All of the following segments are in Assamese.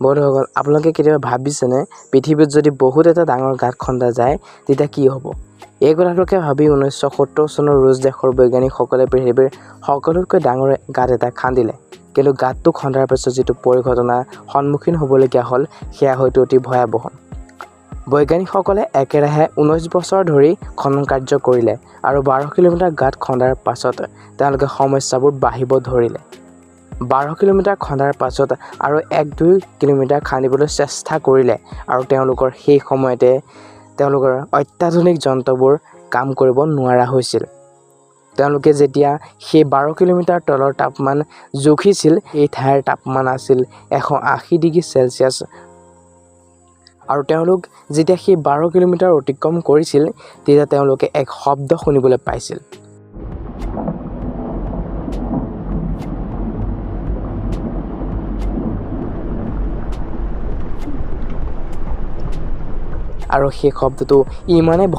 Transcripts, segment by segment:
বন্ধুসকল, আপোনালোকে কেতিয়াবা ভাবিছেনে পৃথিৱীত যদি বহুত এটা ডাঙৰ গাঁত খন্দা যায় তেতিয়া কি হ'ব? এই কথাটোকে ভাবি 1970 চনৰ ৰুছ দেশৰ বৈজ্ঞানিকসকলে পৃথিৱীৰ সকলোতকৈ ডাঙৰ গাঁত এটা খান্দিলে। কিন্তু গাঁতটো খন্দাৰ পিছত যিটো পৰিঘটনাৰ সন্মুখীন হ'বলগীয়া হ'ল সেয়া হয়তো অতি ভয়াৱহ। বৈজ্ঞানিকসকলে একেৰাহে 19 বছৰ ধৰি খনন কাৰ্য কৰিলে আৰু 12 কিলোমিটাৰ গাঁত খন্দাৰ পাছত তেওঁলোকে সমস্যাবোৰ বাঢ়িব ধৰিলে। 12 কিলোমিটাৰ খন্দাৰ পাছত আৰু 1-2 কিলোমিটাৰ খান্দিবলৈ চেষ্টা কৰিলে আৰু তেওঁলোকৰ সেই সময়তে তেওঁলোকৰ অত্যাধুনিক যন্ত্ৰবোৰ কাম কৰিব নোৱাৰা হৈছিল। তেওঁলোকে যেতিয়া সেই 12 কিলোমিটাৰ তলৰ তাপমান জুখিছিল, এই ঠাইৰ তাপমান আছিল 180 ডিগ্ৰী চেলছিয়াছ আৰু তেওঁলোক যেতিয়া সেই 12 কিলোমিটাৰ অতিক্ৰম কৰিছিল তেতিয়া তেওঁলোকে এক শব্দ শুনিবলৈ পাইছিল। আৰু সেই শব্দটো ইমানেই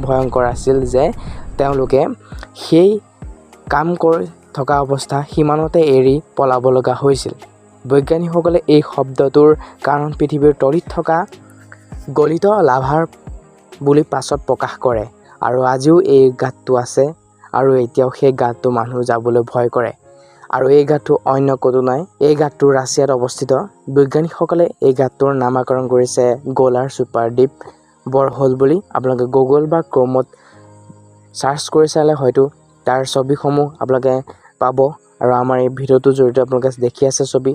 ভয়ংকৰ আছিল যে তেওঁলোকে সেই কাম কৰি থকা অৱস্থা সীমানতে এৰি পলাব লগা হৈছিল। বৈজ্ঞানিকসকলে এই শব্দটোৰ কাৰণ পৃথিৱীৰ তলিত থকা গলিত লাভাৰ বুলি পাছত প্ৰকাশ কৰে আৰু আজিও এই গাঁতটো আছে আৰু এতিয়াও সেই গাঁতটো মানুহ যাবলৈ ভয় কৰে। আৰু এই গাঁতটো অন্য ক'তো নাই, এই গাঁতটো ৰাছিয়াত অৱস্থিত। বৈজ্ঞানিকসকলে এই গাঁতটোৰ নামাকৰণ কৰিছে গোলাৰ ছুপাৰ ডিপ বৰহ'ল বুলি। আপোনালোকে গুগল বা ক্ৰমত চাৰ্চ কৰি চালে হয়তো তাৰ ছবিসমূহ আপোনালোকে পাব আৰু আমাৰ এই ভিডিঅ'টোৰ জৰিয়তে আপোনালোকে দেখি আছে ছবি।